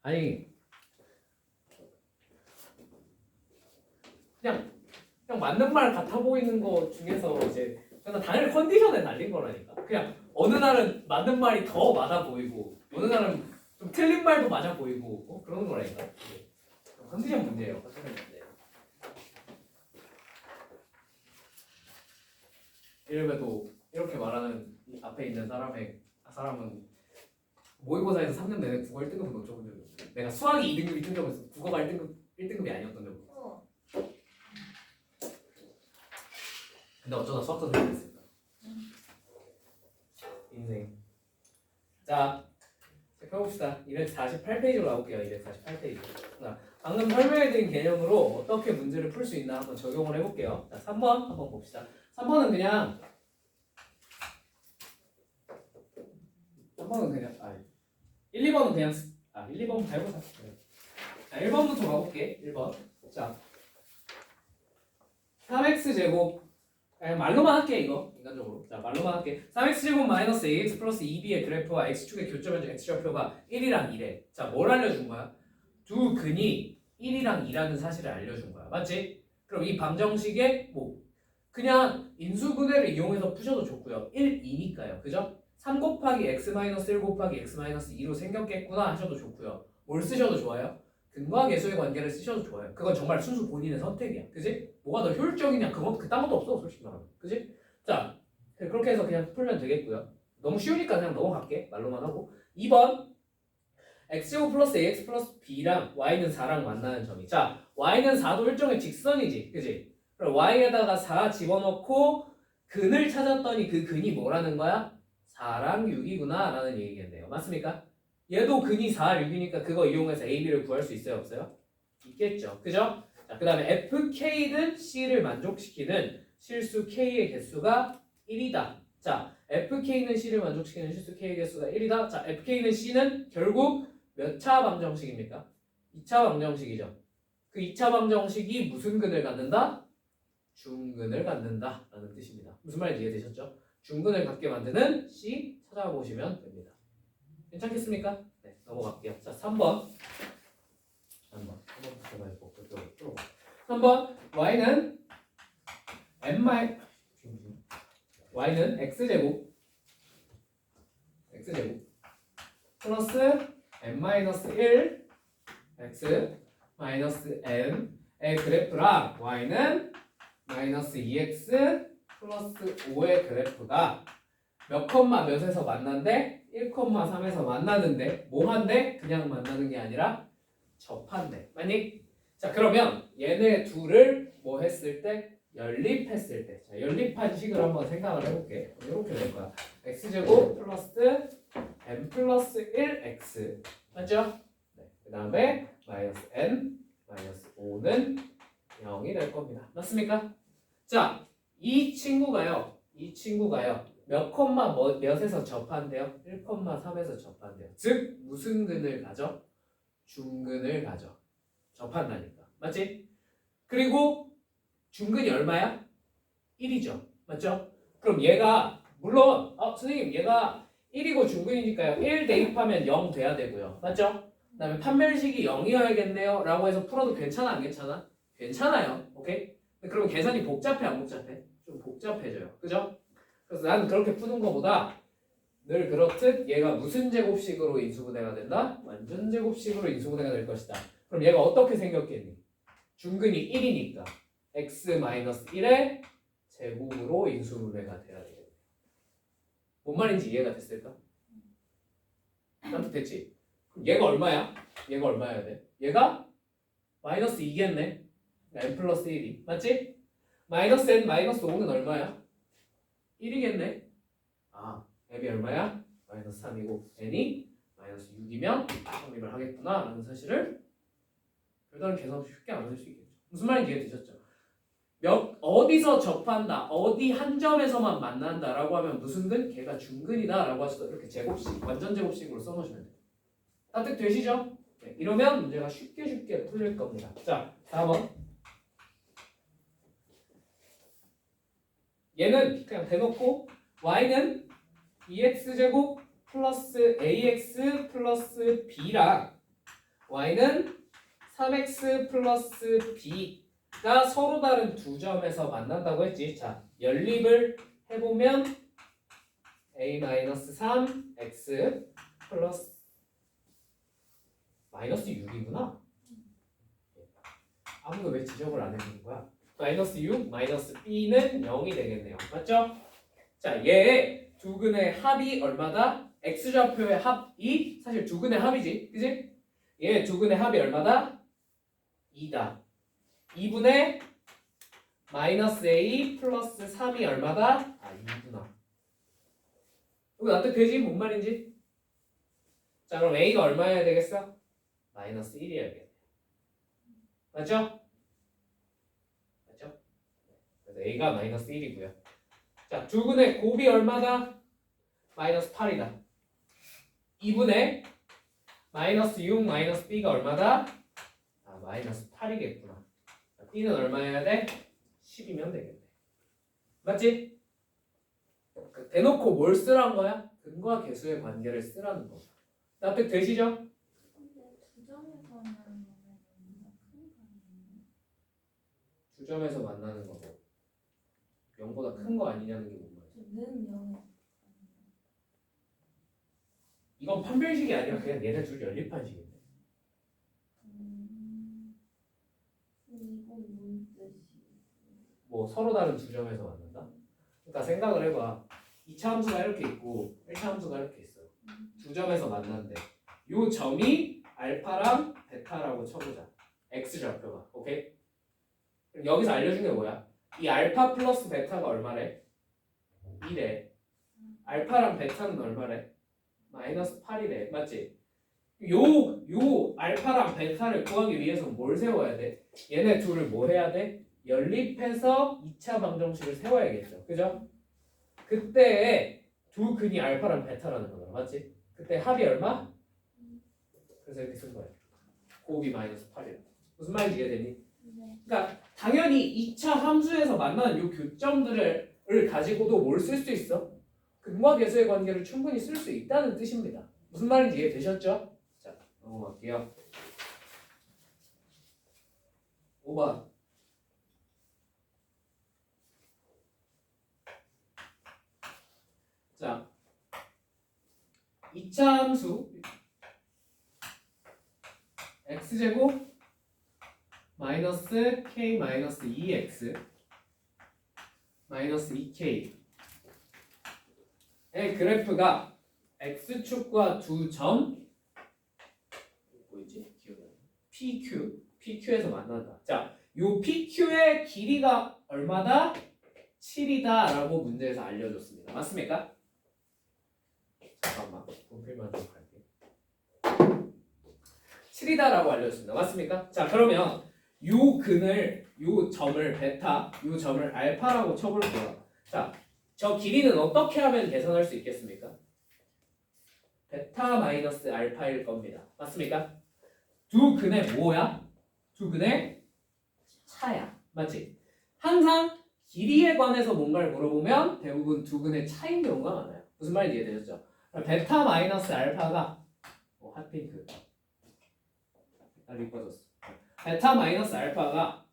아니 그냥 맞는 말 같아 보이는 거 중에서 이제 그냥 당연히 컨디션에 달린 거라니까. 그냥 어느 날은 맞는 말이 더 맞아 보이고 어느 날은 좀 틀린 말도 맞아 보이고 그런 거라니까. 컨디션 문제예요. 컨디션 문제. 이래봬도 이렇게 말하는 이 앞에 있는 사람은 모의고사에서 3년 내내 국어 1등급을 놓쳐본 적이 없어요. 내가 수학이 2등급이 뜬 적이 있어. 국어가 1등급이 아니었던 적이 없어. 근데 어쩌다 수학자 선생님이 됐을까? 인생. 자, 펴봅시다. 248페이지로 가볼게요. 248페이지. 자, 방금 설명해드린 개념으로 어떻게 문제를 풀 수 있나 한번 적용을 해볼게요. 자, 3번 한번 봅시다. 3번은 그냥 1, 2번은 그냥 1, 2번 잘보자. 자, 1번부터 가볼게. 1번. 자, 3x제곱 그냥 말로만 할게 이거 인간적으로. 자, 말로만 할게. 3x제곱 마이너스 ax 플러스 2b의 그래프와 x축의 교점현적 x좌표가 1이랑 2래. 자, 뭘 알려준 거야? 두 근이 1이랑 2라는 사실을 알려준 거야. 맞지? 그럼 이 방정식에 뭐 그냥 인수분해를 이용해서 푸셔도 좋고요. 1, 2니까요. 그죠? 3 곱하기 x 마이너스 1 곱하기 x 마이너스 2로 생겼겠구나 하셔도 좋고요. 뭘 쓰셔도 좋아요? 근과 계수의 관계를 쓰셔도 좋아요. 그건 정말 순수 본인의 선택이야. 그지? 뭐가 더 효율적이냐 그딴 것도 없어 솔직히 말하면. 그지? 자, 그렇게 해서 그냥 풀면 되겠고요. 너무 쉬우니까 그냥 넘어갈게. 말로만 하고. 2번 x제곱 플러스 ax 플러스 b랑 y는 4랑 만나는 점이. 자, y는 4도 일종의 직선이지. 그지? 그럼 y에다가 4 집어넣고 근을 찾았더니 그 근이 뭐라는 거야? 4랑 6이구나 라는 얘기겠네요. 맞습니까? 얘도 근이 4, 6이니까 그거 이용해서 a, b를 구할 수 있어요? 없어요? 있겠죠. 그죠? 자, 그 다음에 fk는 c를 만족시키는 실수 k의 개수가 1이다. 자, fk는 c를 만족시키는 실수 k의 개수가 1이다. 자, fk는 c는 결국 몇 차 방정식입니까? 2차 방정식이죠. 그 2차 방정식이 무슨 근을 갖는다? 중근을 갖는다 라는 뜻입니다. 무슨 말인지 이해되셨죠? 중근을 갖게 만드는 C 찾아보시면 됩니다. 괜찮겠습니까? 네, 넘어갈게요. 자, 3번 3번 y는 y는 x제곱 플러스 n-1 x 마이너스 n의 그래프랑 y는 마이너스 2x 플러스 5의 그래프가 몇 컴마 몇에서 만난대? 1,3에서 만나는데 뭐 한대? 그냥 만나는 게 아니라 접한대. 맞니? 자, 그러면 얘네 둘을 뭐 했을 때? 연립했을 때. 자, 연립한 식을 한번 생각을 해볼게. 이렇게 될 거야. x제곱 플러스 n 플러스 1x 맞죠? 네. 그 다음에 마이너스 n 마이너스 5는 0이 될 겁니다. 맞습니까? 자, 이 친구가요 몇 콤마 몇에서 접한대요? 1,3에서 접한대요. 즉 무슨 근을 가져? 중근을 가져. 접한다니까. 맞지? 그리고 중근이 얼마야? 1이죠. 맞죠? 그럼 얘가 물론 선생님 얘가 1이고 중근이니까요. 1 대입하면 0 돼야 되고요. 맞죠? 그 다음에 판별식이 0이어야겠네요 라고 해서 풀어도 괜찮아 안 괜찮아? 괜찮아요. 오케이? 그러면 계산이 복잡해 안 복잡해? 좀 복잡해져요. 그죠? 그래서 난 그렇게 푸는 것보다 늘 그렇듯 얘가 무슨 제곱식으로 인수분해가 된다? 완전 제곱식으로 인수분해가 될 것이다. 그럼 얘가 어떻게 생겼겠니? 중근이 1이니까 x-1의 제곱으로 인수분해가 돼야 되겠네. 뭔 말인지 이해가 됐을까? 됐지? 그럼 얘가 얼마야? 얘가 얼마여야 돼? 얘가 마이너스 2겠네. n 플러스 1이 맞지? 마이너스 n 마이너스 5는 얼마야? 1이겠네. n이 얼마야? 마이너스 3이고 n이 마이너스 6이면 성립을 하겠구나 라는 사실을 별다른 계산 없이 쉽게 알아낼 수 있겠죠. 무슨 말인지 이해되셨죠? 어디서 접한다, 어디 한 점에서만 만난다 라고 하면 무슨 근? 걔가 중근이다 라고 하셔서 이렇게 제곱식, 완전 제곱식으로 써놓으시면 돼요. 납득되시죠? 네, 이러면 문제가 쉽게 풀릴 겁니다. 자, 4번 얘는 그냥 대놓고 y는 2x제곱 플러스 ax 플러스 b랑 y는 3x 플러스 b가 서로 다른 두 점에서 만난다고 했지. 자, 연립을 해보면 a-3x 플러스 마이너스 6이구나. 아무도 왜 지적을 안 해주는 거야? 마이너스 6, 마이너스 b는 0이 되겠네요. 맞죠? 자, 얘의 두 근의 합이 얼마다? x좌표의 합이 사실 두 근의 합이지. 그지? 얘 두 근의 합이 얼마다? 2다. 2분의 마이너스 a 플러스 3이 얼마다? 아, 2구나. 이거 납득되지? 뭔 말인지? 자, 그럼 a가 얼마여야 되겠어? 마이너스 1이어야겠네. 맞죠? 맞죠? 그래서 a가 마이너스 1이고요. 자, 두 근의 곱이 얼마다? 마이너스 8이다. 2분의 마이너스 6 마이너스 b가 얼마다? 아, 마이너스 8이겠구나. b는 얼마여야 돼? 10이면 되겠네. 맞지? 대놓고 뭘 쓰라는 거야? 근과 계수의 관계를 쓰라는 거. 납득되시죠? 근데 두 점에서 만나는 거는 뭔가 큰 거 아니에요? 두 점에서 만나는 거고 0보다 큰 거 아니냐는 게 뭔 말이야? 는 0에 이건 판별식이 아니라 그냥 얘네 둘 연립한 식인데. 이거 뭔 뜻이? 뭐 서로 다른 두 점에서 만난다? 그러니까 생각을 해봐. 2차 함수가 이렇게 있고 1차 함수가 이렇게 있어. 두 점에서 만났는데 요 점이 알파랑 베타라고 쳐보자. x좌표가. 오케이? 그럼 여기서 알려준 게 뭐야? 이 알파 플러스 베타가 얼마래? 2래. 알파랑 베타는 얼마래? 마이너스 8이래. 맞지? 요 알파랑 베타를 구하기 위해서는 뭘 세워야 돼? 얘네 둘을 뭐 해야 돼? 연립해서 2차 방정식을 세워야겠죠. 그죠? 그때 두 근이 알파랑 베타라는 거잖아. 맞지? 그때 합이 얼마? 그래서 이렇게 쓴 거야. 곱이 마이너스 8이라. 무슨 말인지 이해되니? 네. 그러니까 당연히 2차 함수에서 만나는 요 교점들을 가지고도 뭘 쓸 수 있어? 근과 계수의 관계를 충분히 쓸 수 있다는 뜻입니다. 무슨 말인지 이해되셨죠? 자, 넘어갈게요. 5번. 자, 2차 함수 x제곱 마이너스 k 마이너스 2x 마이너스 2k 의 그래프가 x축과 두 점 뭐였지? 기억이 안 나. PQ에서 만난다. 자, 요 PQ의 길이가 얼마다? 7이다라고 문제에서 알려줬습니다. 맞습니까? 잠깐만, 분필만 좀 갈게. 7이다라고 알려줬습니다. 맞습니까? 자, 그러면 요 근을, 요 점을 베타, 요 점을 알파라고 쳐볼게요. 자, 저 길이는 어떻게 하면 계산할 수 있겠습니까? 베타 마이너스 알파일 겁니다. 맞습니까? 두 근의 뭐야? 두 근의 차야. 맞지? 항상 길이에 관해서 뭔가를 물어보면 대부분 두 근의 차이인 경우가 많아요. 무슨 말인지 이해되셨죠? 베타 마이너스 알파가 핫핑크 이뻐졌어. 베타 마이너스 알파가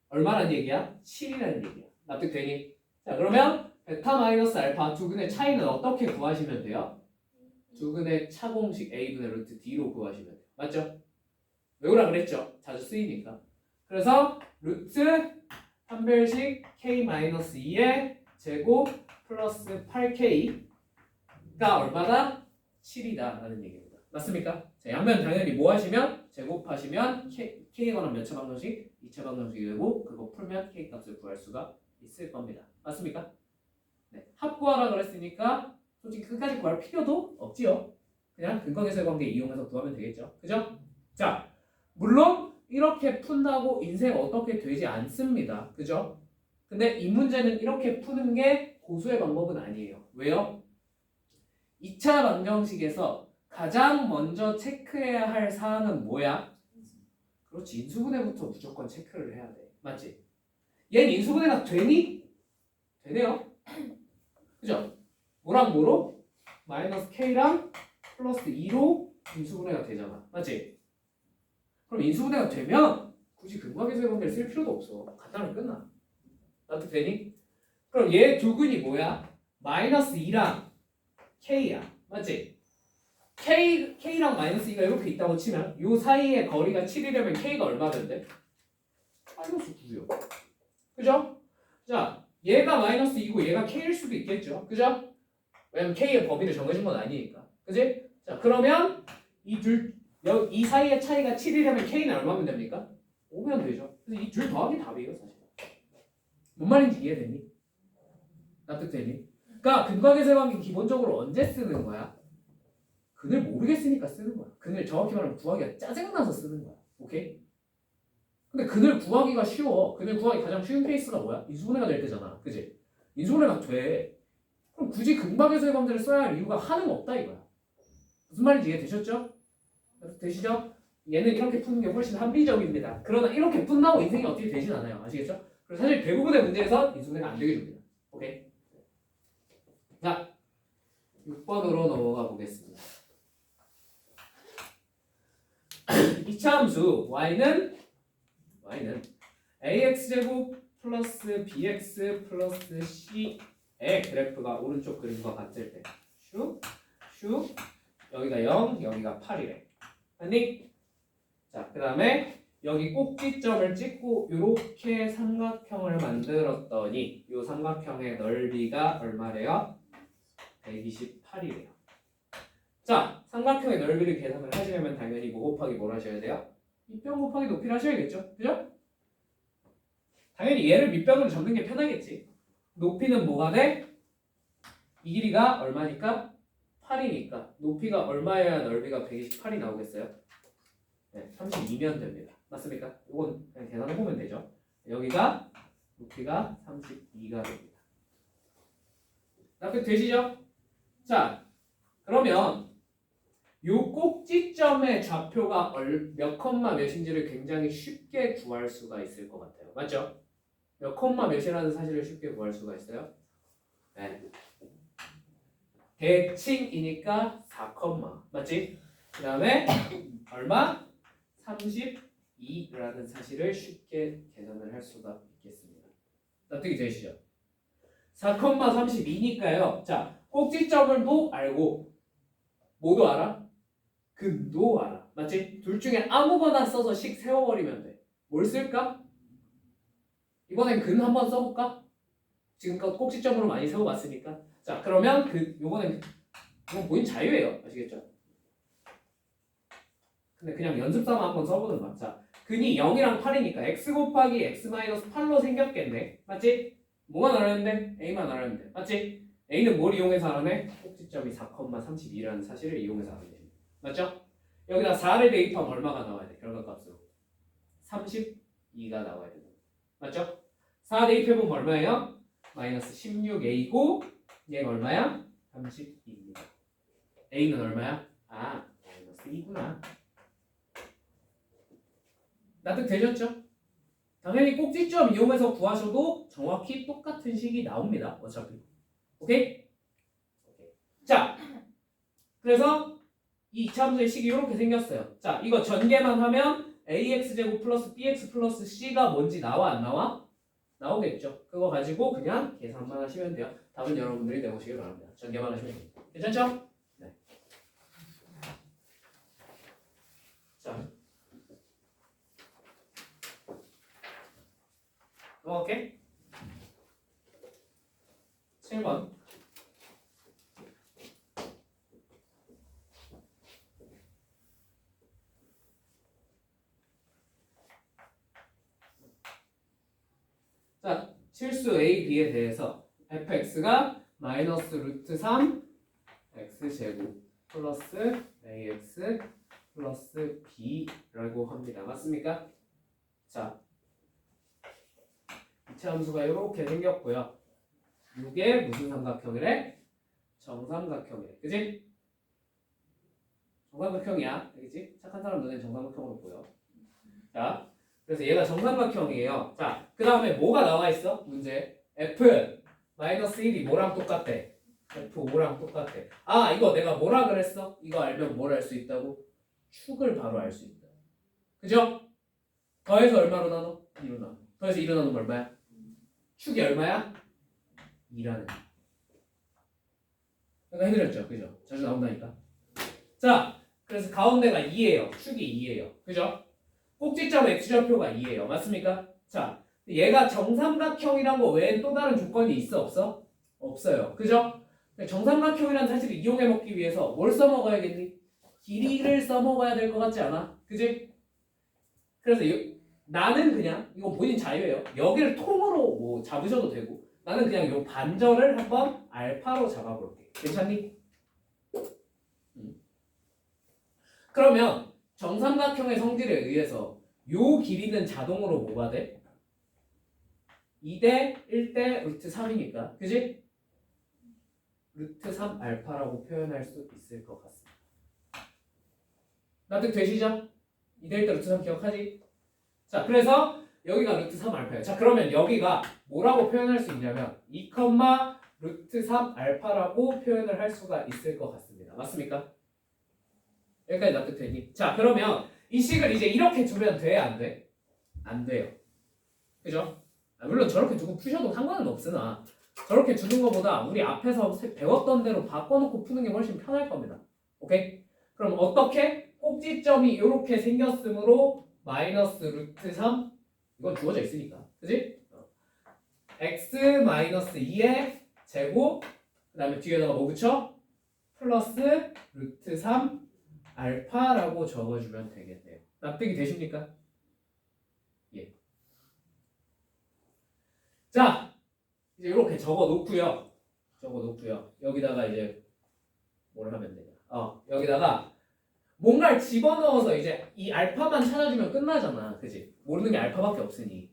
얼마란 얘기야? 7이라는 얘기야. 납득되니? 자, 그러면 베타 마이너스 알파 두 근의 차이는 어떻게 구하시면 돼요? 두 근의 차공식 a분의 루트 d로 구하시면 돼요. 맞죠? 외우라 그랬죠? 자주 쓰이니까. 그래서 루트 판별식 k-2의 제곱 플러스 8k가 얼마다? 7이다 라는 얘기입니다. 맞습니까? 자, 양면 당연히 뭐 하시면? 제곱하시면 k에 관한 몇 차 방정식? 2차 방정식이 되고 그거 풀면 k 값을 구할 수가 있을 겁니다. 맞습니까? 네, 합 구하라 그랬으니까 솔직히 끝까지 구할 필요도 없지요. 그냥 근거계수의 관계 이용해서 구하면 되겠죠. 그죠? 자, 물론 이렇게 푼다고 인생 어떻게 되지 않습니다. 그죠? 근데 이 문제는 이렇게 푸는 게 고수의 방법은 아니에요. 왜요? 2차 방정식에서 가장 먼저 체크해야 할 사항은 뭐야? 그렇지, 인수분해부터 무조건 체크를 해야 돼. 맞지? 얘는 인수분해가 되니? 되네요. 그죠? 뭐랑 뭐로? 마이너스 k랑 플러스 2로 인수분해가 되잖아. 맞지? 그럼 인수분해가 되면 굳이 근각계수의 관계를 쓸 필요도 없어. 간단하게 끝나. 납득되니? 그럼 얘 두근이 뭐야? 마이너스 2랑 K야. 맞지? K랑 마이너스 2가 이렇게 있다고 치면 요 사이의 거리가 7이려면 K가 얼마 된대? 마이너스 9요. 그죠? 자, 얘가 마이너스 2고 얘가 K일 수도 있겠죠. 그죠? 왜냐면 K의 범위를 정해준 건 아니니까. 그지? 자, 그러면 이 사이의 차이가 7이려면 K는 얼마면 됩니까? 5면 되죠. 그래서 이 둘 더하기 답이에요, 사실. 뭔 말인지 이해되니? 납득되니? 그러니까 근각계수의 관계 기본적으로 언제 쓰는 거야? 근을 모르겠으니까 쓰는 거야. 근을 정확히 말하면 구하기가 짜증나서 쓰는 거야. 오케이? 근데 근을 구하기가 쉬워. 근을 구하기 가장 쉬운 케이스가 뭐야? 인수분해가 될 때잖아. 그지? 인수분해가 돼. 그럼 굳이 근각계수의 관계를 써야 할 이유가 하나가 없다 이거야. 무슨 말인지 이해되셨죠? 되시죠? 얘는 이렇게 푸는 게 훨씬 합리적입니다. 그러나 이렇게 푼다고 인생이 어떻게 되진 않아요. 아시겠죠? 그래서 사실 대부분의 문제에서 인수분해가 안 되게 줍니다. 오케이? 자, 6번으로 넘어가 보겠습니다. 이차 함수 y는 ax제곱 플러스 bx 플러스 c의 그래프가 오른쪽 그림과 같을 때 슉 여기가 0 여기가 8이래. 아니? 자, 그 다음에 여기 꼭지점을 찍고 이렇게 삼각형을 만들었더니 이 삼각형의 넓이가 얼마래요? 128이래요. 자, 삼각형의 넓이를 계산을 하시려면 당연히 뭐 곱하기 뭘 하셔야 돼요? 밑변 곱하기 높이를 하셔야겠죠? 그죠? 당연히 얘를 밑변으로 적는 게 편하겠지. 높이는 뭐가 돼? 이 길이가 얼마니까? 8이니까 높이가 얼마여야 넓이가 128이 나오겠어요? 네, 32면 됩니다. 맞습니까? 이건 그냥 계산해보면 되죠. 여기가 높이가 32가 됩니다. 납득되시죠? 자, 그러면 요 꼭지점의 좌표가 몇 컴마 몇인지를 굉장히 쉽게 구할 수가 있을 것 같아요. 맞죠? 몇 컴마 몇이라는 사실을 쉽게 구할 수가 있어요. 네. 대칭이니까 4 컴마. 맞지? 그 다음에 얼마? 32라는 사실을 쉽게 계산을 할 수가 있겠습니다. 납득이 되시죠? 4 컴마 32니까요. 자, 꼭지점을 도 알고 뭐도 알아? 근도 알아. 맞지? 둘 중에 아무거나 써서 식 세워버리면 돼. 뭘 쓸까? 이번엔 근 한번 써볼까? 지금껏 꼭지점으로 많이 세워봤으니까. 자, 그러면 이건 본인 자유예요. 아시겠죠? 근데 그냥 연습삼아 한번 써보는 거야. 자, 근이 0이랑 8이니까 x 곱하기 x-8로 생겼겠네. 맞지? 뭐만 알았는데? a만 알았는데. 맞지? a는 뭘 이용해서 알아내? 꼭지점이 4,32라는 사실을 이용해서 알아내. 맞죠? 여기다 4를 대입하면 얼마가 나와야 돼? 결과값으로 32가 나와야 돼. 맞죠? 4 대입해보면 얼마예요? 마이너스 16a고 얘가 얼마야? 32입니다. a는 얼마야? 아, 마이너스 2구나. 납득되셨죠? 당연히 꼭지점 이용해서 구하셔도 정확히 똑같은 식이 나옵니다. 어차피. 오케이? 자, 그래서 이 이차함수의 식이 이렇게 생겼어요. 자, 이거 전개만 하면 ax제곱 플러스 bx 플러스 c가 뭔지 나와 안 나와? 나오겠죠. 그거 가지고 그냥 계산만 하시면 돼요. 답은 여러분들이 내보시길 바랍니다. 전개만 하시면 됩니다. 괜찮죠? 네. 자, 오케이. 7번. 자, 실수 A, B에 대해서 fx가 마이너스 루트 3 x제곱 플러스 ax 플러스 b라고 합니다. 맞습니까? 자, 이차 함수가 이렇게 생겼고요. 이게 무슨 삼각형이래? 정삼각형이래. 그지? 정삼각형이야. 알겠지? 착한 사람 눈엔 정삼각형으로 보여. 자, 그래서 얘가 정삼각형이에요. 자, 그 다음에 뭐가 나와 있어? 문제. f 마이너스 1이 뭐랑 똑같대? f5랑 똑같대. 아, 이거 내가 뭐라 그랬어? 이거 알면 뭘 알 수 있다고? 축을 바로 알 수 있다. 그죠? 더해서 얼마로 나눠? 2로 나눠. 더해서 2로 나누면 얼마야? 축이 얼마야? 2라는. 내가 해드렸죠, 그죠? 자주 나온다니까. 자, 그래서 가운데가 2예요. 축이 2예요. 그죠? 꼭지점 x좌표가 2예요. 맞습니까? 자, 얘가 정삼각형이란 거 외엔 또 다른 조건이 있어 없어? 없어요. 그죠? 정삼각형이란 사실을 이용해 먹기 위해서 뭘 써먹어야겠니? 길이를 써먹어야 될 것 같지 않아? 그지? 그래서 나는 그냥 이건 본인 자유예요. 여기를 통으로 뭐 잡으셔도 되고 나는 그냥 요 반절을 한번 알파로 잡아볼게. 괜찮니? 그러면 정삼각형의 성질에 의해서 요 길이는 자동으로 뭐가 돼? 2대 1대 루트 3이니까 그지? 루트 3 알파라고 표현할 수 있을 것 같습니다. 납득 되시죠? 2대 1대 루트 3 기억하지? 자, 그래서 여기가 루트 3 알파예요. 자, 그러면 여기가 뭐라고 표현할 수 있냐면 2, 루트 3 알파라고 표현을 할 수가 있을 것 같습니다. 맞습니까? 여기까지 납득되니? 자, 그러면 이 식을 이제 이렇게 두면 돼? 안 돼? 안 돼요. 그죠? 물론 저렇게 두고 푸셔도 상관은 없으나 저렇게 두는 것보다 우리 앞에서 배웠던 대로 바꿔놓고 푸는 게 훨씬 편할 겁니다. 오케이? 그럼 어떻게? 꼭지점이 이렇게 생겼으므로 마이너스 루트 3 이건 주어져 있으니까 그지? x 마이너스 2의 제곱 그 다음에 뒤에다가 뭐 붙여? 플러스 루트 3 알파라고 적어주면 되겠네요. 납득이 되십니까? 예. 자, 이제 이렇게 적어 놓고요. 여기다가 이제 뭘 하면 되냐? 여기다가 뭔가를 집어넣어서 이제 이 알파만 찾아주면 끝나잖아. 그지? 모르는 게 알파밖에 없으니.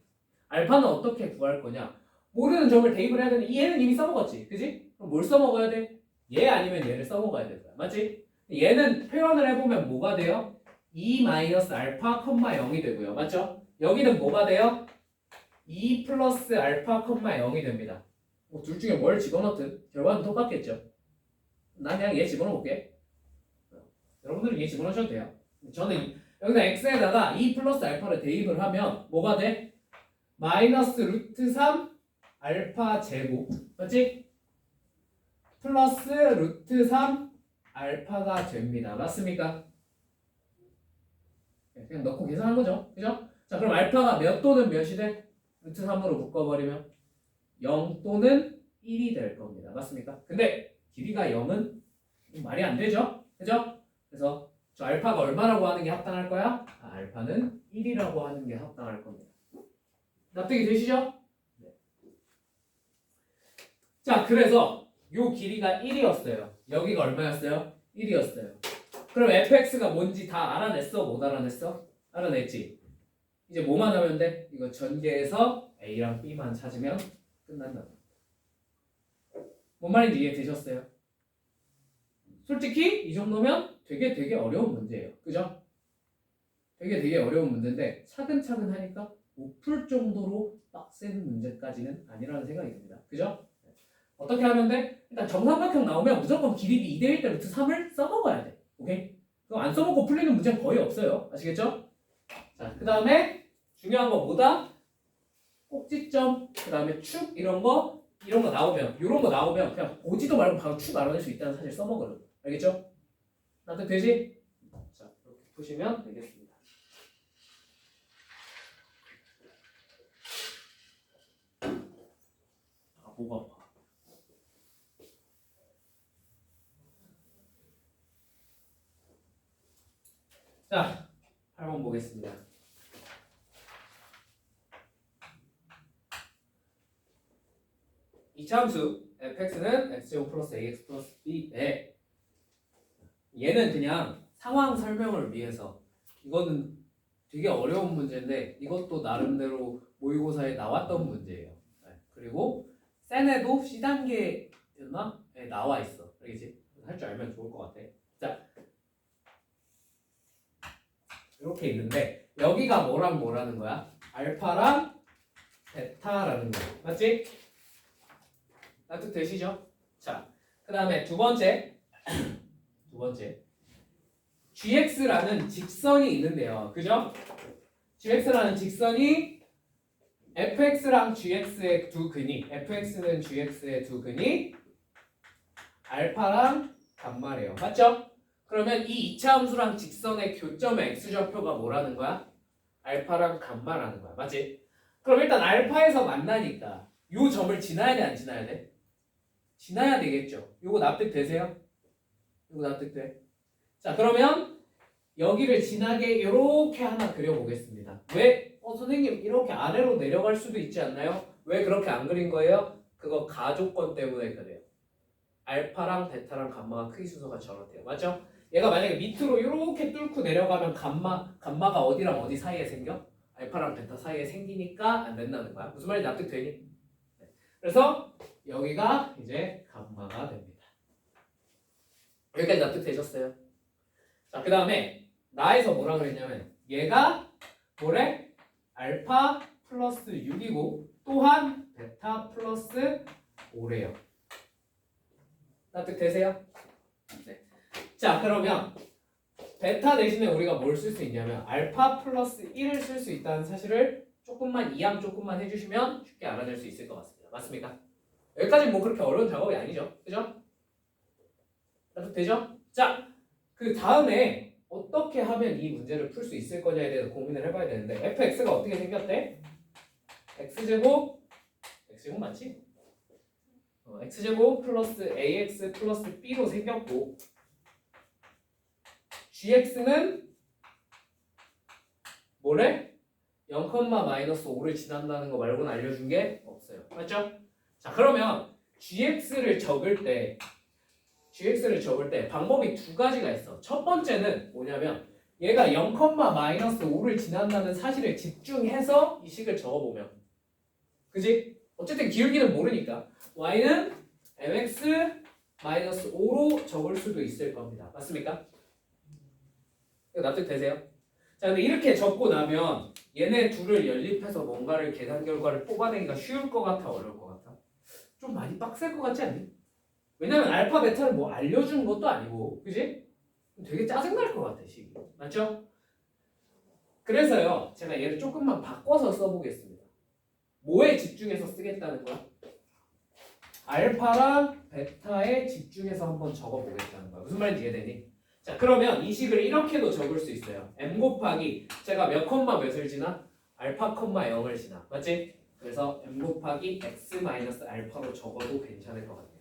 알파는 어떻게 구할 거냐? 모르는 점을 대입을 해야 되는데 얘는 이미 써먹었지. 그지? 그럼 뭘 써먹어야 돼? 얘 아니면 얘를 써먹어야 될 거야. 맞지? 얘는 표현을 해보면 뭐가 돼요? 2 마이너스 알파 컴마 0이 되고요. 맞죠? 여기는 뭐가 돼요? 2 플러스 알파 컴마 0이 됩니다. 뭐 둘 중에 뭘 집어넣든 결과는 똑같겠죠. 난 그냥 얘 집어넣어볼게. 여러분들은 얘 집어넣으셔도 돼요. 저는 여기다 x에다가 2 플러스 알파를 대입을 하면 뭐가 돼? 마이너스 루트 3 알파 제곱 맞지? 플러스 루트 3 알파가 됩니다. 맞습니까? 그냥 넣고 계산한 거죠. 그죠? 자, 그럼 알파가 몇 또는 몇이 돼? 루트 3으로 묶어버리면 0 또는 1이 될 겁니다. 맞습니까? 근데 길이가 0은 말이 안 되죠? 그죠? 그래서 저 알파가 얼마라고 하는 게 합당할 거야? 알파는 1이라고 하는 게 합당할 겁니다. 납득이 되시죠? 네. 자, 그래서 요 길이가 1이었어요. 여기가 얼마였어요? 1이었어요. 그럼 fx가 뭔지 다 알아냈어? 못 알아냈어? 알아냈지? 이제 뭐만 하면 돼? 이거 전개해서 a랑 b만 찾으면 끝난다. 뭔 말인지 이해되셨어요? 솔직히 이 정도면 되게 어려운 문제예요. 그죠? 되게 어려운 문제인데 차근차근 하니까 못 풀 정도로 빡센 문제까지는 아니라는 생각이 듭니다. 그죠? 어떻게 하면 돼? 일단 정삼각형 나오면 무조건 길이 2대 1대 루트 3을 써먹어야 돼. 오케이? 그거 안 써먹고 풀리는 문제는 거의 없어요. 아시겠죠? 자, 그 다음에 중요한 거 뭐다? 꼭지점, 그 다음에 축 이런 거 나오면 그냥 보지도 말고 바로 축 알아낼 수 있다는 사실 써먹으려. 알겠죠? 납득 되지? 자, 이렇게 보시면 되겠습니다. 목 아파. 자, 8번 보겠습니다. 이 함수 fx는 x제곱 플러스 ax 플러스 b에 얘는 그냥 상황 설명을 위해서 이거는 되게 어려운 문제인데 이것도 나름대로 모의고사에 나왔던 문제예요. 그리고 센에도 C단계였나? 나와 있어. 알겠지? 할 줄 알면 좋을 것 같아. 자, 이렇게 있는데 여기가 뭐라는 거야? 알파랑 베타라는 거야. 맞지? 납득 되시죠? 자, 그 다음에 두 번째 gx라는 직선이 있는데요. 그죠? gx라는 직선이 fx랑 gx의 두 근이 fx는 gx의 두 근이 알파랑 감마래요. 맞죠? 그러면 이 이차 함수랑 직선의 교점의 x좌표가 뭐라는 거야? 알파랑 감마라는 거야. 맞지? 그럼 일단 알파에서 만나니까 요 점을 지나야 돼, 안 지나야 돼? 지나야 되겠죠. 요거 납득되세요? 요거 납득돼? 자, 그러면 여기를 지나게 이렇게 하나 그려보겠습니다. 왜? 선생님 이렇게 아래로 내려갈 수도 있지 않나요? 왜 그렇게 안 그린 거예요? 그거 가조건 때문에 그래요. 알파랑 베타랑 감마가 크기 순서가 저렇대요. 맞죠? 얘가 만약에 밑으로 이렇게 뚫고 내려가면 감마가 어디랑 어디 사이에 생겨? 알파랑 베타 사이에 생기니까 안 된다는 거야. 무슨 말인지 납득되니? 네. 그래서 여기가 이제 감마가 됩니다. 여기까지 납득되셨어요? 자, 그 다음에 나에서 뭐라 그랬냐면 얘가 뭐래? 알파 플러스 6이고 또한 베타 플러스 5래요. 납득되세요? 네. 자, 그러면 베타 대신에 우리가 뭘 쓸 수 있냐면 알파 플러스 1을 쓸 수 있다는 사실을 조금만 이양 조금만 해주시면 쉽게 알아낼 수 있을 것 같습니다. 맞습니까? 여기까지는 뭐 그렇게 어려운 작업이 아니죠. 그죠? 납득되죠? 자, 그 다음에 어떻게 하면 이 문제를 풀 수 있을 거냐에 대해서 고민을 해봐야 되는데 fx가 어떻게 생겼대? x제곱 맞지? x제곱 플러스 ax 플러스 b로 생겼고 gx는 뭐래? 0,-5를 지난다는 거 말고는 알려준 게 없어요. 맞죠? 자, 그러면 gx를 적을 때 방법이 두 가지가 있어. 첫 번째는 뭐냐면 얘가 0,-5를 지난다는 사실을 집중해서 이 식을 적어보면 그지? 어쨌든 기울기는 모르니까 y는 mx-5로 적을 수도 있을 겁니다. 맞습니까? 이거 납득되세요? 자, 근데 이렇게 적고 나면 얘네 둘을 연립해서 뭔가를 계산 결과를 뽑아내기가 쉬울 것 같아, 어려울 것 같아? 좀 많이 빡셀 것 같지 않니? 왜냐면 알파 베타를 뭐 알려주는 것도 아니고, 그지? 되게 짜증날 것 같아, 식이. 맞죠? 그래서요, 제가 얘를 조금만 바꿔서 써보겠습니다. 뭐에 집중해서 쓰겠다는 거야? 알파랑 베타에 집중해서 한번 적어보겠다는 거야. 무슨 말인지 이해되니? 자, 그러면 이 식을 이렇게도 적을 수 있어요. m 곱하기 제가 몇 콤마 몇을 지나? 알파 콤마 0을 지나. 맞지? 그래서 m 곱하기 x 마이너스 알파로 적어도 괜찮을 것 같아요.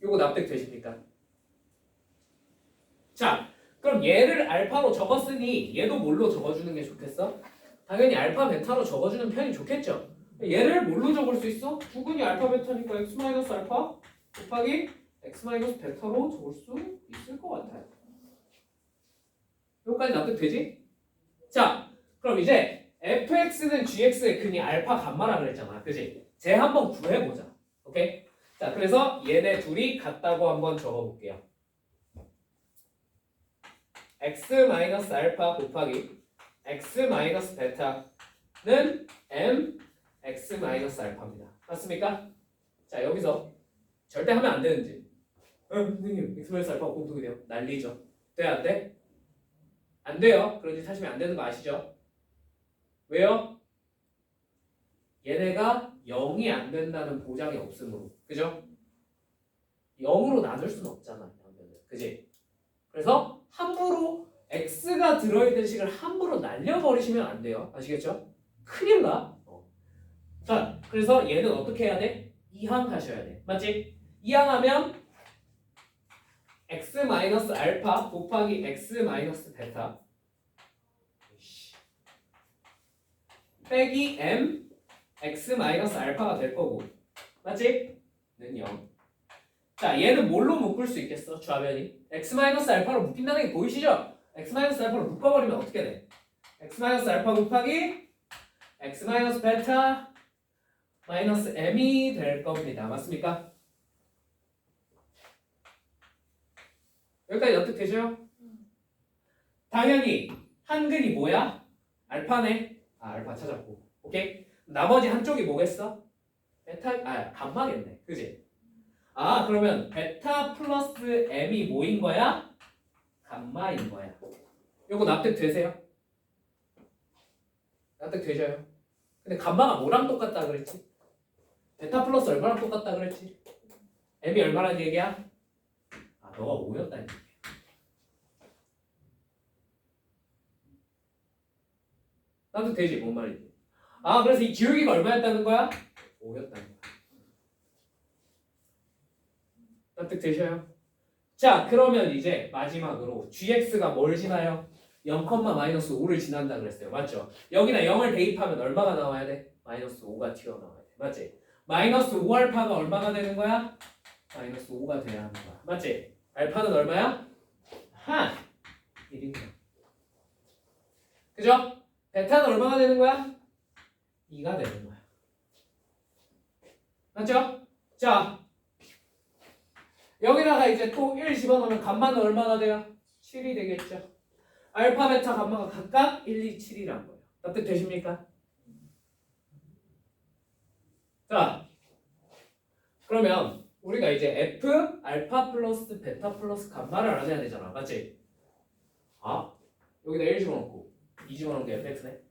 요거 납득되십니까? 자, 그럼 얘를 알파로 적었으니 얘도 뭘로 적어주는 게 좋겠어? 당연히 알파 베타로 적어주는 편이 좋겠죠? 얘를 뭘로 적을 수 있어? 두근이 알파 베타니까 x 마이너스 알파 곱하기 x 마이너스 베타로 적을 수 있을 것 같아요. 여기까지 납득되지? 자, 그럼 이제 fx는 gx의 근이 알파 감마라 그랬잖아. 그지? 쟤 한번 구해보자. 오케이? 자, 그래서 얘네 둘이 같다고 한번 적어볼게요. x 마이너스 알파 곱하기 x 마이너스 베타는 m x 마이너스 알파입니다. 맞습니까? 자, 여기서 절대 하면 안 되는지. 선생님, x 마이너스 알파가 공통이 돼요. 난리죠. 돼, 안 돼? 안 돼요. 그런 짓 하시면 안 되는 거 아시죠? 왜요? 얘네가 0이 안 된다는 보장이 없으므로. 그죠? 0으로 나눌 수는 없잖아. 그지? 그래서 함부로 x가 들어있는 식을 함부로 날려버리시면 안 돼요. 아시겠죠? 큰일 나. 자, 그래서 얘는 어떻게 해야 돼? 이항하셔야 돼. 맞지? 이항하면 x 마이너스 알파 곱하기 x 마이너스 베타 빼기 m x 마이너스 알파가 될 거고, 맞지? 는 0. 자, 얘는 뭘로 묶을 수 있겠어? 좌변이 x 마이너스 알파로 묶인다는 게 보이시죠? x 마이너스 알파로 묶어버리면 어떻게 돼? x 마이너스 알파 곱하기 x 마이너스 베타 마이너스 m이 될 겁니다. 맞습니까? 여기까지 납득되죠? 당연히 한근이 뭐야? 알파네. 알파 찾았고. 오케이? 나머지 한쪽이 뭐겠어? 베타, 감마겠네. 그지? 그러면 베타 플러스 m이 뭐인 거야? 감마인 거야. 요거 납득되세요? 납득되셔요? 근데 감마가 뭐랑 똑같다 그랬지? 베타 플러스 얼마랑 똑같다 그랬지? m이 얼마란 얘기야? 아, 너가 5였다니. 납득되지? 뭔 말이지? 아, 그래서 이 기울기가 얼마였다는 거야? 5였다는 거야. 납득되셔요? 자, 그러면 이제 마지막으로 gx가 뭘 지나요? 0,-5를 지난다 그랬어요. 맞죠? 여기다 0을 대입하면 얼마가 나와야 돼? -5가 튀어나와야 돼. 맞지? -5알파가 얼마가 되는 거야? -5가 돼야 하는 거야. 맞지? 알파는 얼마야? 1인 거야. 그죠? 베타는 얼마가 되는 거야? 2가 되는 거야. 맞죠? 자, 여기다가 이제 또 1 집어넣으면 감마는 얼마가 돼요? 7이 되겠죠. 알파, 베타, 감마가 각각 1, 2, 7이란 거예요. 납득되십니까? 자, 그러면 우리가 이제 F, 알파 플러스 베타 플러스 감마를 알아내야 되잖아. 맞지? 아, 여기다 1 집어넣고 2 집어넣은 게 fx네.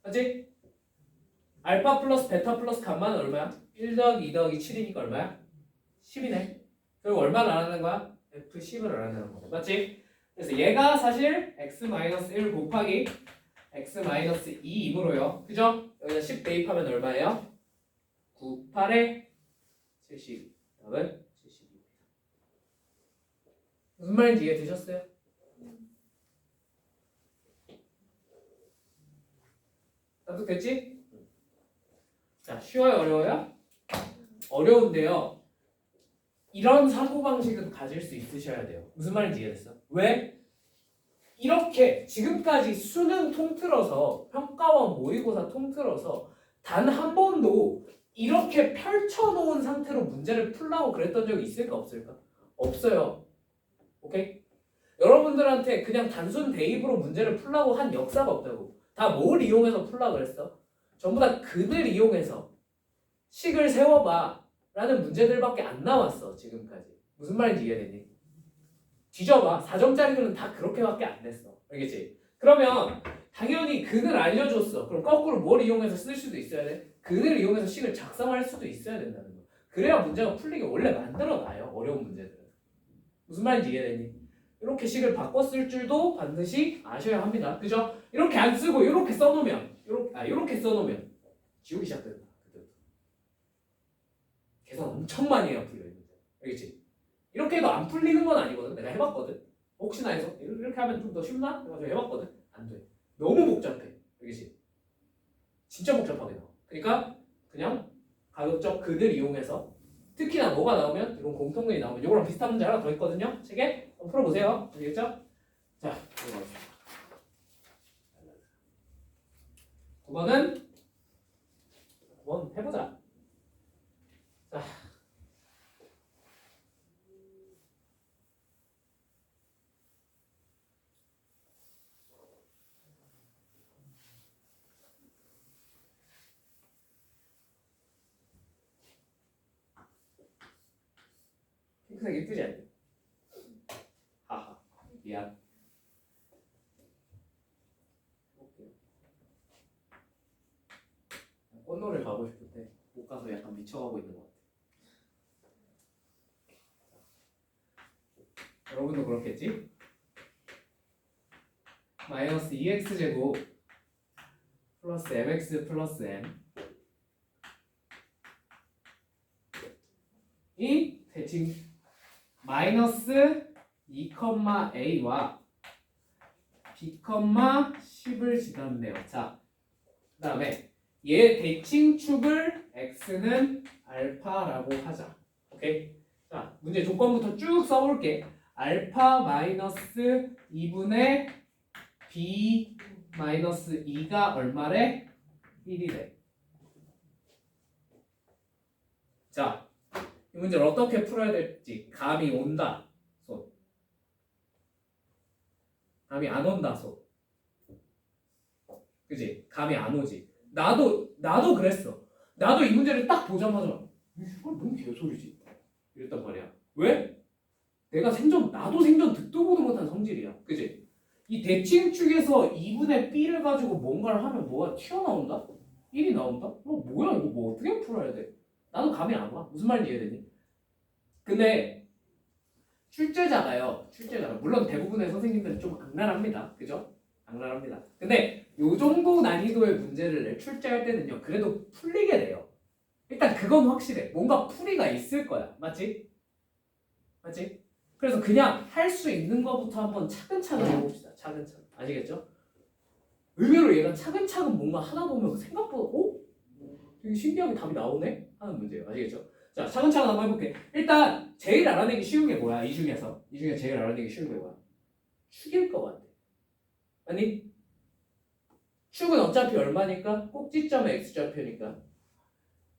맞지? 알파 플러스 베타 플러스 감마는 얼마야? 1 더하기 2 더하기 7이니까 얼마야? 10이네. 그리고 얼마를 알아내는 거야? F10을 알아내는 거야. 맞지? 그래서 얘가 사실 x-1 곱하기 x-2이므로요. 그죠? 여기다 10 대입하면 얼마예요? 9, 8에 70. 답은 72입니다. 무슨 말인지 이해되셨어요? 납득됐지? 자, 쉬워요? 어려워요? 어려운데요. 이런 사고방식은 가질 수 있으셔야 돼요. 무슨 말인지 이해됐어? 왜? 이렇게 지금까지 수능 통틀어서 평가원 모의고사 통틀어서 단 한 번도 이렇게 펼쳐놓은 상태로 문제를 풀라고 그랬던 적이 있을까 없을까? 없어요. 오케이? 여러분들한테 그냥 단순 대입으로 문제를 풀라고 한 역사가 없다고. 다 뭘 이용해서 풀라고 그랬어? 전부 다 근을 이용해서 식을 세워봐 라는 문제들밖에 안 나왔어 지금까지. 무슨 말인지 이해되니? 뒤져봐. 4점짜리들은 다 그렇게밖에 안 됐어. 알겠지? 그러면 당연히 근을 알려줬어. 그럼 거꾸로 뭘 이용해서 쓸 수도 있어야 돼? 근을 이용해서 식을 작성할 수도 있어야 된다는 거. 그래야 문제가 풀리게 원래 만들어놔요. 어려운 문제들은. 무슨 말인지 이해되니? 이렇게 식을 바꿔 쓸 줄도 반드시 아셔야 합니다. 그죠? 이렇게 안 쓰고 이렇게 써놓으면 이렇게 써놓으면 지우기 시작된다. 계산 엄청 많이 해야 풀려 있는데. 알겠지? 이렇게 해도 안 풀리는 건 아니거든. 내가 해봤거든. 혹시나 해서 이렇게 하면 좀 더 쉽나? 해가지고 해봤거든. 안 돼. 너무 복잡해. 알겠지? 진짜 복잡하게 나와. 그러니까 그냥 가급적 근을 이용해서 특히나 뭐가 나오면 이런 공통근이 나오면 이거랑 비슷한 문제 하나 더 있거든요. 책에 한번 풀어보세요. 알겠죠? 자, 이거 9번은 한번 해보자. 자, 핑크색 예쁘지 않니? 하하, 미안. 꽃놀이 가고 싶은데 못 가서 약간 미쳐가고 있는 것 같아. 여러분도 그렇겠지? 마이너스 2x제곱 플러스 mx 플러스 m 이 대칭 마이너스 2,a와 b, 10을 지났네요. 자, 그 다음에 얘 대칭축을 x는 알파라고 하자. 오케이? 자, 문제 조건부터 쭉 써볼게. 알파 마이너스 2분의 b 마이너스 2가 얼마래? 1이래. 자, 이 문제를 어떻게 풀어야 될지 감이 온다. 손. 감이 안 온다. 손. 그지? 감이 안 오지. 나도 그랬어. 나도 이 문제를 딱 보자마자 이건 뭔 개소리지? 이랬단 말이야. 왜? 나도 생전 듣도 보도 못한 성질이야. 그지? 이 대칭축에서 2분의 b를 가지고 뭔가를 하면 뭐가 튀어나온다? 1이 나온다? 뭐야 이거 뭐 어떻게 풀어야 돼? 나도 감이 안 와. 무슨 말인지 이해되니? 근데 출제자가요. 물론 대부분의 선생님들은 좀 악랄합니다. 그죠? 악랄합니다. 근데 요 정도 난이도의 문제를 출제할 때는요. 그래도 풀리게 돼요. 일단 그건 확실해. 뭔가 풀이가 있을 거야. 맞지? 그래서 그냥 할 수 있는 것부터 한번 차근차근 해봅시다. 차근차근. 아시겠죠? 의외로 얘가 차근차근 뭔가 하다 보면 생각보다 되게 신기하게 답이 나오네? 하는 문제예요. 아시겠죠? 자, 차근차근 한번 해볼게. 일단 제일 알아내기 쉬운 게 뭐야? 이 중에 제일 알아내기 쉬운 게 뭐야? 축일 것 같아. 아니? 축은 어차피 얼마니까? 꼭지점의 x좌표니까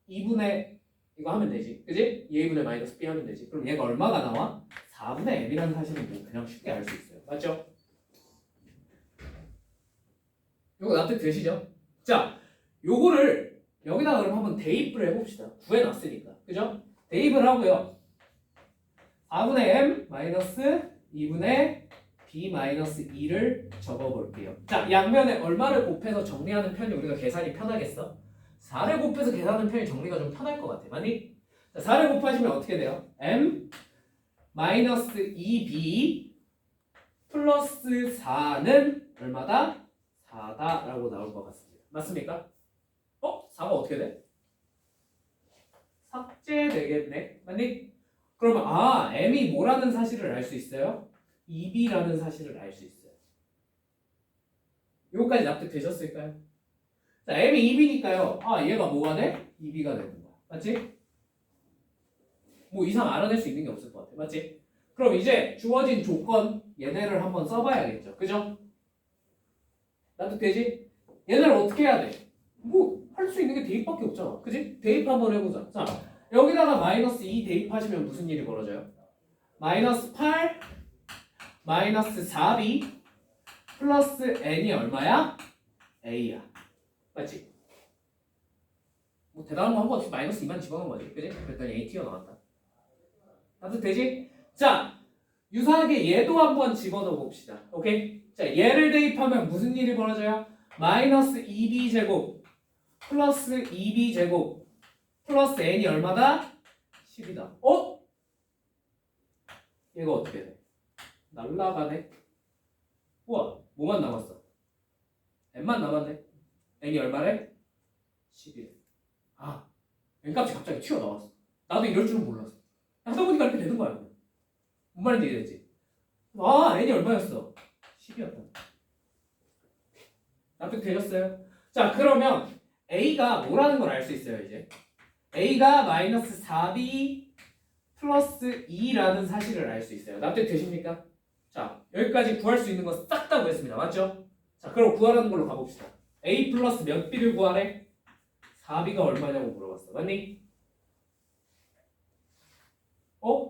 2분의 이거 하면 되지. 그지? 2분의 마이너스 b 하면 되지. 그럼 얘가 얼마가 나와? 4분의 m이라는 사실은 뭐 그냥 쉽게 알 수 있어요. 맞죠? 요거 납득 되시죠? 자, 요거를 여기다가 그럼 한번 대입을 해봅시다. 구해놨으니까. 그죠? 대입을 하고요. 4분의 m 마이너스 2분의 b 마이너스 2를 적어볼게요. 자, 양면에 얼마를 곱해서 정리하는 편이 우리가 계산이 편하겠어? 4를 곱해서 계산하는 편이 정리가 좀 편할 것 같아. 맞니? 자, 4를 곱하시면 어떻게 돼요? m 마이너스 2b 플러스 4는 얼마다? 4다라고 나올 것 같습니다. 맞습니까? 4가 어떻게 돼? 삭제되겠네. 맞니? 그러면 m이 뭐라는 사실을 알 수 있어요? 2b라는 사실을 알 수 있어요. 요거까지 납득되셨을까요? 자, m이 2b니까요. 얘가 뭐가 돼? 2b가 되는 거야. 맞지? 뭐 이상 알아낼 수 있는 게 없을 것 같아. 맞지? 그럼 이제 주어진 조건 얘네를 한번 써봐야겠죠. 그죠? 납득되지? 얘네를 어떻게 해야 돼? 뭐 할 수 있는 게 대입밖에 없잖아. 그지? 대입 한번 해보자. 자, 여기다가 마이너스 2 대입하시면 무슨 일이 벌어져요? 마이너스 8 마이너스 4b 플러스 n이 얼마야? a야. 맞지? 뭐 대단한 거 한 거 없이 마이너스 2만 집어넣은 거지. 그지? 그랬더니 a 튀어나왔다. 납득되지? 자, 유사하게 얘도 한번 집어넣어 봅시다. 오케이? 자, 얘를 대입하면 무슨 일이 벌어져요? 마이너스 2b 제곱 플러스 2b 제곱 플러스 n이 얼마다? 10이다. 얘가 어떻게 돼? 날라가네. 우와, 뭐만 남았어? n만 남았네. n이 얼마래? 10이래. n값이 갑자기 튀어나왔어. 나도 이럴 줄은 몰랐어. 하다 보니까 이렇게 되는 거야. 뭔 말인지 이해되지? n이 얼마였어? 10이었다. 납득되셨어요? 자, 그러면 a가 뭐라는 걸 알 수 있어요, 이제. a가 마이너스 4b 플러스 2라는 사실을 알 수 있어요. 납득되십니까? 자, 여기까지 구할 수 있는 거 싹 다 구했습니다. 맞죠? 자, 그럼 구하라는 걸로 가봅시다. a 플러스 몇 b를 구하래? 4b가 얼마냐고 물어봤어. 맞니?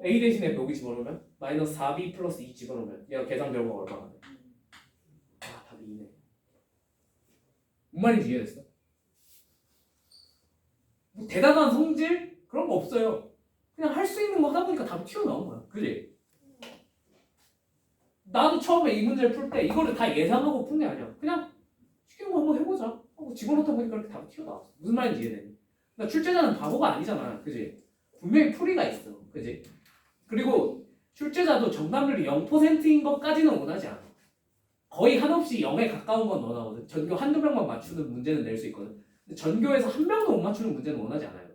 a 대신에 여기 집어넣으면? 마이너스 4b 플러스 2 집어넣으면 얘가 계산 결과가 얼마가 돼? 답이 2네. 뭔 말인지 이해됐어? 뭐 대단한 성질? 그런 거 없어요. 그냥 할 수 있는 거 하다 보니까 답이 튀어나온 거야. 그지? 나도 처음에 이 문제를 풀 때 이거를 다 예상하고 푼 게 아니야. 그냥 시키는 거 한번 해보자 하고 집어넣다 보니까 이렇게 답이 튀어나왔어. 무슨 말인지 이해되니? 그러니까 출제자는 바보가 아니잖아. 그지? 분명히 풀이가 있어. 그지? 그리고 출제자도 정답률이 0%인 것까지는 원하지 않아. 거의 한없이 0에 가까운 건 원하거든. 전교 한두 명만 맞추는 문제는 낼 수 있거든. 근데 전교에서 한 명도 못 맞추는 문제는 원하지 않아요.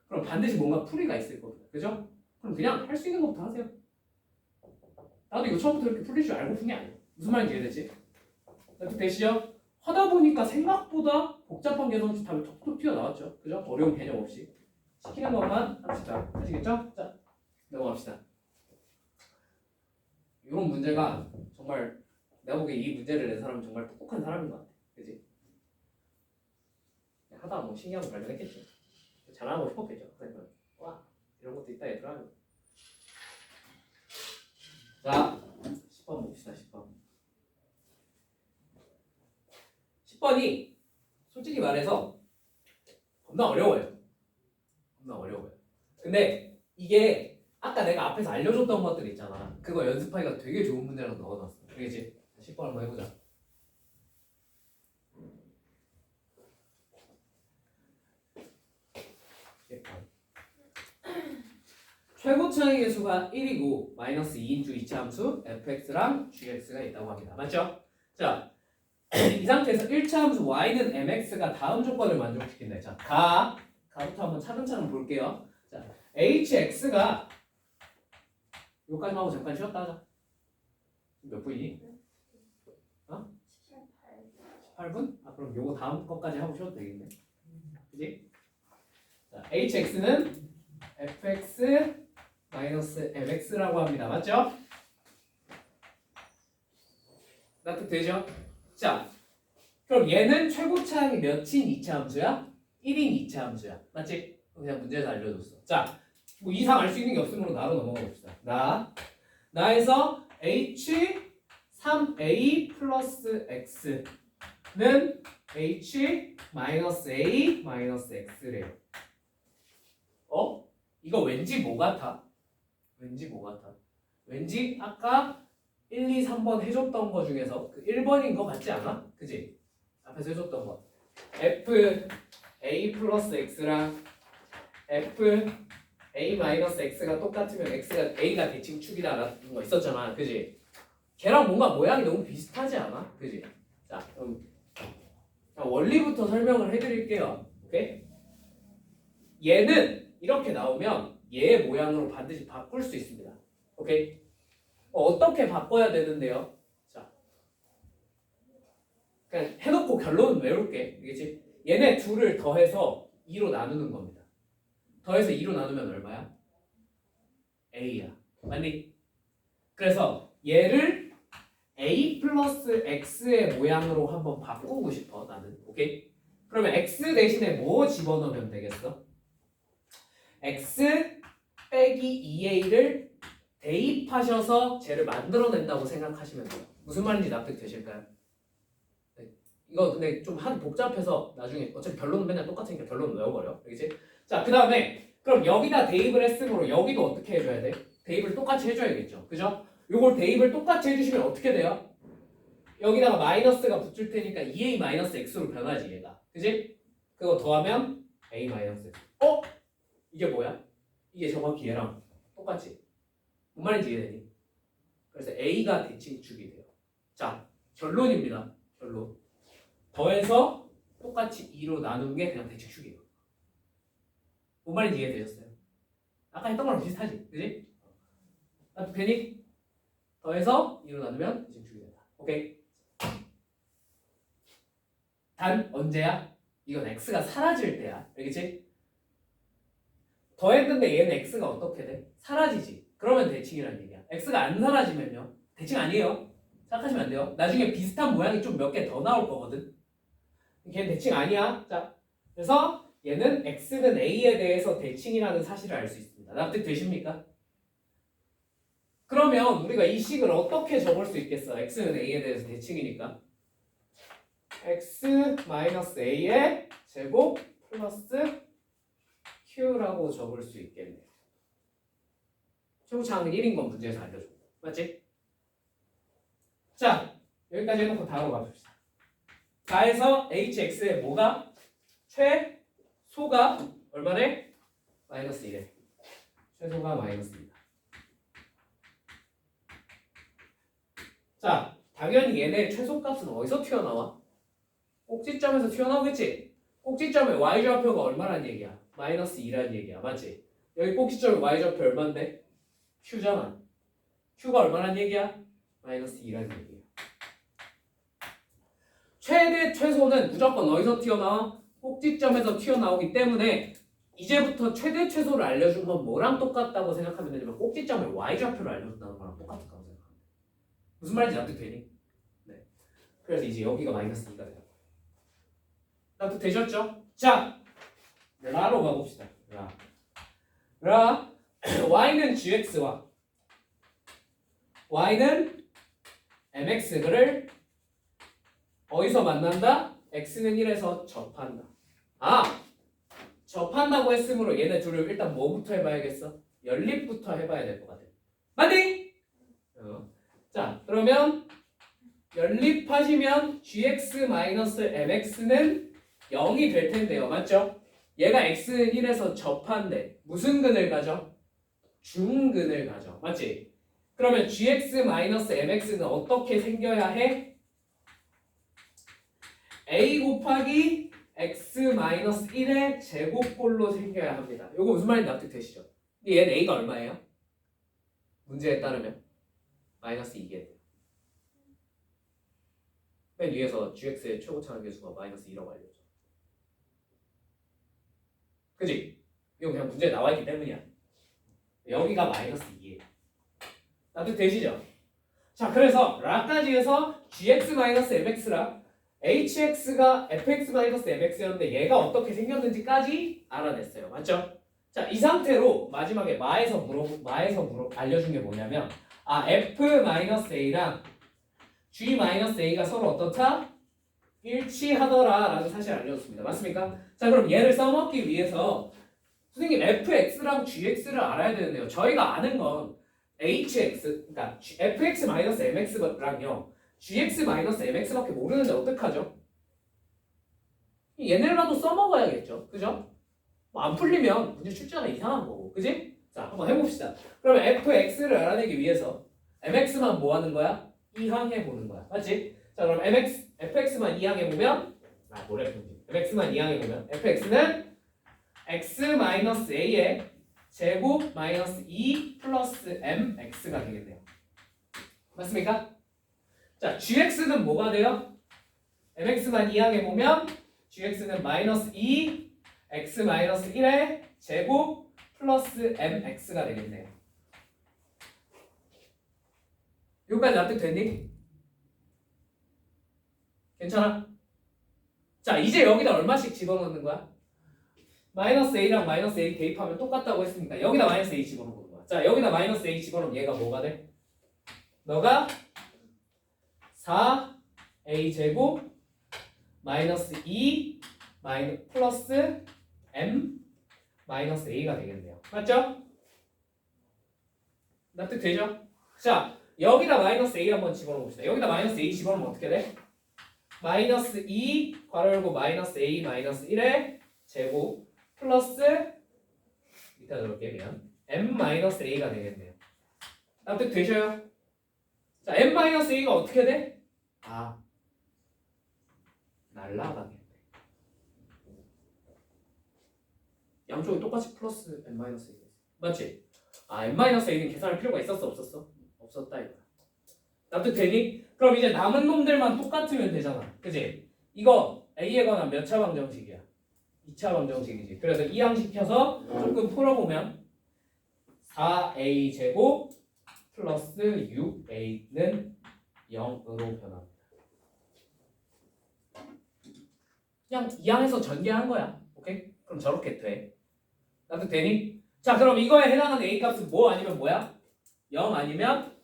그럼 반드시 뭔가 풀이가 있을 거거든. 그죠? 그럼 그냥 할 수 있는 것부터 하세요. 나도 이거 처음부터 이렇게 풀릴 줄 알고 푼 게 아니야. 무슨 말인지 이해되지? 납득되시죠? 하다 보니까 생각보다 복잡한 계산수 답이 톡톡 튀어나왔죠. 그죠? 어려운 개념 없이 시키는 것만 합시다. 아시겠죠? 자, 넘어갑시다. 이런 문제가 정말 내가 보기에 이 문제를 낸 사람은 정말 똑똑한 사람인 것 같아. 그지? 하다가 뭐 신기한 거 발견했겠지. 잘하고 싶었겠죠. 그러면 와 이런 것도 있다 얘들아. 자, 10번 봅시다. 10번이 솔직히 말해서 겁나 어려워요. 근데 이게 아까 내가 앞에서 알려줬던 것들 있잖아. 그거 연습하기가 되게 좋은 문제라서 넣어놨어. 알겠지? 10번 한번 해보자. 최고차의 개수가 1이고 마이너스 2인 주 이차함수 fx랑 gx가 있다고 합니다. 맞죠? 자, 이 상태에서 1차 함수 y는 mx가 다음 조건을 만족시킨다. 자, 가부터 한번 차근차근 볼게요. 자, hx가 여기까지만 하고 잠깐 쉬었다 하자. 몇 분이니? 18분? 아, 그럼 요거 다음 것까지 하고 쉬어도 되겠네. 그지? 자, hx는 fx 마이너스 mx라고 합니다. 맞죠? 납득되죠? 자, 그럼 얘는 최고차항이 몇인 이차 함수야? 1인 이차 함수야. 맞지? 그냥 문제에서 알려줬어. 자, 뭐 이상 알 수 있는 게 없으므로 나로 넘어가 봅시다. 나에서 h 3a 플러스 x는 h 마이너스 a 마이너스 x래요. 이거 왠지 뭐 같아? 왠지 아까 1, 2, 3번 해줬던 거 중에서 그 1번인 거 같지 않아? 그지? 앞에서 해줬던 거 f a 플러스 x랑 f a 마이너스 x가 똑같으면 x가 a가 대칭축이다라는 거 있었잖아. 그지? 걔랑 뭔가 모양이 너무 비슷하지 않아? 그지? 자, 그럼 원리부터 설명을 해드릴게요. 오케이? 얘는 이렇게 나오면 얘의 모양으로 반드시 바꿀 수 있습니다. 오케이? 어떻게 바꿔야 되는데요? 자, 그냥 해놓고 결론은 외울게. 알겠지? 얘네 둘을 더해서 2로 나누는 겁니다. 더해서 2로 나누면 얼마야? a야. 맞니? 그래서 얘를 a 플러스 x의 모양으로 한번 바꾸고 싶어 나는. 오케이? 그러면 x 대신에 뭐 집어넣으면 되겠어? x 빼기 2a를 대입하셔서 쟤를 만들어낸다고 생각하시면 돼요. 무슨 말인지 납득되실까요? 네. 이거 근데 좀 한 복잡해서 나중에 어차피 결론은 맨날 똑같으니까 결론은 외워버려. 알겠지? 자, 그 다음에 그럼 여기다 대입을 했으므로 여기도 어떻게 해줘야 돼? 대입을 똑같이 해줘야겠죠. 그죠? 요걸 대입을 똑같이 해주시면 어떻게 돼요? 여기다가 마이너스가 붙을 테니까 2a 마이너스 x로 변하지 얘가. 그지? 그거 더하면 a 마이너스 x. 이게 뭐야? 이게 정확히 얘랑 똑같지? 뭔 말인지 이해되니? 그래서 a가 대칭축이 돼요. 자, 결론입니다. 결론. 더해서 똑같이 2로 나누는 게 그냥 대칭축이에요. 뭔 말인지 이해되셨어요? 아까 했던 거랑 비슷하지? 그지? 납득되니? 더해서 2로 나누면 대칭축이 된다. 오케이? 단 언제야? 이건 x가 사라질 때야. 알겠지? 더했는데 얘는 x가 어떻게 돼? 사라지지. 그러면 대칭이라는 얘기야. x가 안 사라지면요? 대칭 아니에요. 생각하시면 안 돼요. 나중에 비슷한 모양이 좀 몇 개 더 나올 거거든. 걔는 대칭 아니야. 자, 그래서 얘는 x는 a에 대해서 대칭이라는 사실을 알 수 있습니다. 납득되십니까? 그러면 우리가 이 식을 어떻게 적을 수 있겠어? x는 a에 대해서 대칭이니까 x-a의 제곱 플러스 q라고 적을 수 있겠네요. 최고차항은 1인 건 문제에서 알려줘. 맞지? 자, 여기까지 해놓고 다음으로 가봅시다. 4에서 hx의 뭐가? 최소가 얼마래? 마이너스 1에 최소가 마이너스 2다. 자, 당연히 얘네 최소값은 어디서 튀어나와? 꼭지점에서 튀어나오겠지? 꼭지점의 y좌표가 얼마란 얘기야? 마이너스 2라는 얘기야. 맞지? 여기 꼭지점의 y좌표 얼마인데? q잖아. q가 얼마란 얘기야? 마이너스 2라는 얘기야. 최대 최소는 무조건 어디서 튀어나와? 꼭지점에서 튀어나오기 때문에 이제부터 최대 최소를 알려준 건 뭐랑 똑같다고 생각하면 되냐면 꼭지점의 y좌표를 알려줬다는 거랑 똑같다고 생각합니다. 무슨 말인지 납득되니? 네. 그래서 이제 여기가 마이너스 2가 돼요. 납득되셨죠? 자, 라로 가봅시다. 라 y는 gx와 y는 mx를 어디서 만난다? x는 1에서 접한다. 접한다고 했으므로 얘네 둘을 일단 뭐부터 해봐야겠어? 연립부터 해봐야 될 것 같아. 맞니? 자, 그러면 연립하시면 gx-mx는 0이 될 텐데요. 맞죠? 얘가 x는 1에서 접한데 무슨 근을 가져? 중근을 가져. 맞지? 그러면 gx-mx는 어떻게 생겨야 해? a 곱하기 x-1의 제곱꼴로 생겨야 합니다. 이거 무슨 말인지 납득되시죠? 얘는 a가 얼마예요? 문제에 따르면 마이너스 2게 돼요. 맨 위에서 gx의 최고차항 계수가 마이너스 2라고 알려줘. 그지? 이거 그냥 문제에 나와있기 때문이야. 여기가 마이너스 2예요. 납득되시죠? 자, 그래서 라까지에서 gx-mx랑 hx가 fx-mx였는데 얘가 어떻게 생겼는지까지 알아냈어요. 맞죠? 자, 이 상태로 마지막에 마에서 알려준 게 뭐냐면 f-a랑 g-a가 서로 어떻다? 일치하더라 라는 사실을 알려줬습니다. 맞습니까? 자, 그럼 얘를 써먹기 위해서 선생님 fx랑 gx를 알아야 되는데요. 저희가 아는 건 hx, 그러니까 fx-mx랑요 gx-mx밖에 모르는데 어떡하죠? 얘네라도 써먹어야겠죠. 그죠? 뭐 안 풀리면 문제 출제가 이상한 거고. 그지? 자, 한번 해봅시다. 그러면 fx를 알아내기 위해서 mx만 뭐 하는 거야? 이항해 보는 거야. 맞지? 자, 그럼 fx만 이항해 보면 fx만 이항해 보면 fx는 x-a의 제곱 마이너스 2 플러스 mx가 되겠네요. 맞습니까? 자, gx는 뭐가 돼요? mx만 이항해 보면 gx는 마이너스 2 x 마이너스 1의 제곱 플러스 mx가 되겠네요. 여기까지 납득됐니? 괜찮아? 자, 이제 여기다 얼마씩 집어넣는 거야? 마이너스 a랑 마이너스 a 대입하면 똑같다고 했으니까 여기다 마이너스 a 집어넣는 거야. 자, 여기다 마이너스 a 집어넣으면 얘가 뭐가 돼? 너가 4a 제곱 마이너스 2 플러스 m 마이너스 a가 되겠네요. 맞죠? 납득되죠? 자, 여기다 마이너스 a 한번 집어넣읍시다. 여기다 마이너스 a 집어넣으면 어떻게 돼? 마이너스 2 괄호 열고 마이너스 a 마이너스 1의 제곱 플러스 이따 넣을게 그냥 m 마이너스 a가 되겠네요. 납득되셔요? 자, m 마이너스 a가 어떻게 돼? 날라가게 돼. 양쪽이 똑같이 플러스 m 마이너스 a가 있어. 맞지? m 마이너스 a는 계산할 필요가 있었어 없었어? 없었다 이거야. 납득되니? 그럼 이제 남은 놈들만 똑같으면 되잖아. 그지? 이거 a에 관한 몇 차 방정식이야? 2차 방정식이지. 그래서 이항시켜서 조금 풀어보면 4a 제곱 플러스 6a는 0으로 변합니다. 그냥 이항에서 전개한 거야. 오케이? 그럼 저렇게 돼. 납득되니? 자, 그럼 이거에 해당하는 a 값은 뭐 아니면 뭐야? 0 아니면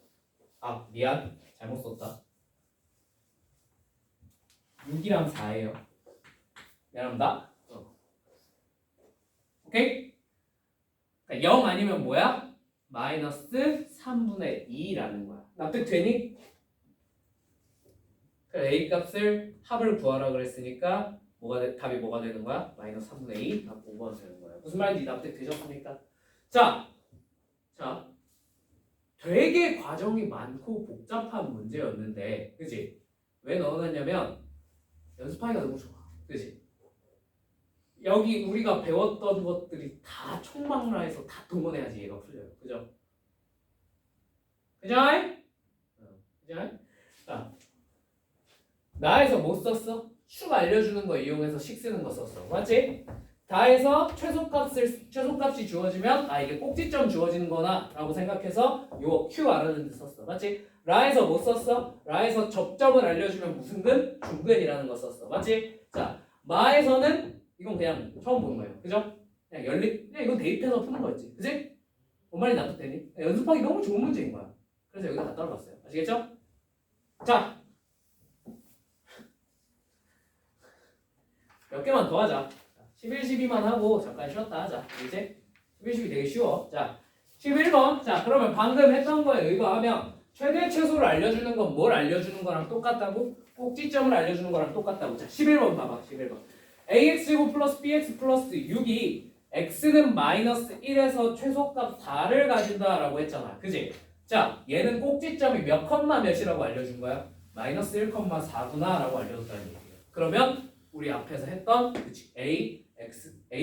미안. 잘못 썼다. 6이랑 4예요. 미안합니다. 오케이? 그러니까 0 아니면 뭐야? 마이너스 3분의 2라는 거야. 납득되니? 그래서 a 값을 합을 구하라 그랬으니까 답이 뭐가 되는 거야? 마이너스 3분의 2 답 5번 되는 거야. 무슨 말인지 납득되셨습니까? 자, 되게 과정이 많고 복잡한 문제였는데, 그지? 왜 넣어놨냐면 연습하기가 너무 좋아, 그지? 여기 우리가 배웠던 것들이 다 총망라해서 다 동원해야지 얘가 풀려요, 그죠? 그죠? 그죠? 자, 나에서 뭐 썼어? 축 알려주는 거 이용해서 식 쓰는 거 썼어, 맞지? 다해서 최소값이 주어지면 이게 꼭지점 주어지는 거나 라고 생각해서 요 Q 알아는 데 썼어, 맞지? 라에서 뭐 썼어? 라에서 접점을 알려주면 무슨 근? 중근이라는 거 썼어, 맞지? 자, 마에서는 이건 그냥 처음 보는 거예요, 그죠? 그냥 이건 대입해서 푸는 거였지, 그지? 뭔 말인지 납득되니? 연습하기 너무 좋은 문제인 거야. 그래서 여기다 다 떨어봤어요, 아시겠죠? 자, 몇 개만 더 하자. 11, 12만 하고 잠깐 쉬었다 하자. 이제 11, 12 되게 쉬워. 자, 11번. 자, 그러면 방금 했던 거에 의거하면 최대 최소를 알려주는 건 뭘 알려주는 거랑 똑같다고? 꼭지점을 알려주는 거랑 똑같다고. 자, 11번 봐봐. 11번. ax제곱 플러스 bx 플러스 6이 x는 마이너스 1에서 최소값 4를 가진다라고 했잖아. 그지? 자, 얘는 꼭지점이 몇 컴마 몇이라고 알려준 거야? 마이너스 1,4구나 라고 알려줬다는 얘기예요. 그러면 우리 앞에서 했던 그치? a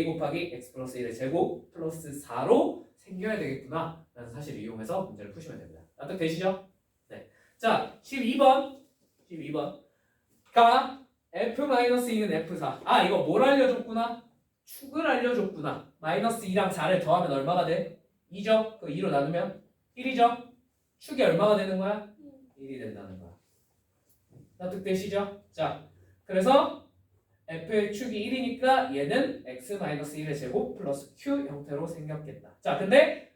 곱하기 x 플러스 1의 제곱 플러스 4로 생겨야 되겠구나 라는 사실을 이용해서 문제를 푸시면 됩니다. 납득되시죠? 네. 자, 12번. 12번가 f-2는 f4. 아, 이거 뭘 알려줬구나? 축을 알려줬구나. 마이너스 2랑 4를 더하면 얼마가 돼? 2죠? 그 2로 나누면 1이죠? 축이 얼마가 되는 거야? 1이 된다는 거야. 납득되시죠? 자, 그래서 f의 축이 1이니까 얘는 x-1의 제곱 플러스 q 형태로 생겼겠다. 자, 근데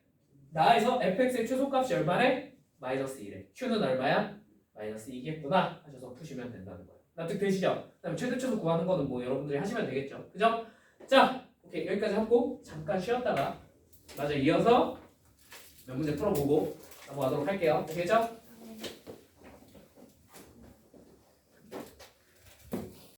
나에서 fx의 최소값이 얼마래? 마이너스 1에. q는 얼마야? 마이너스 2겠구나 하셔서 푸시면 된다는 거예요. 납득되시죠? 그다음에 최대 최소 구하는 거는 뭐 여러분들이 하시면 되겠죠. 그죠? 자, 오케이. 여기까지 하고 잠깐 쉬었다가 마저 이어서 몇 문제 풀어보고 넘어가도록 할게요. 되겠죠?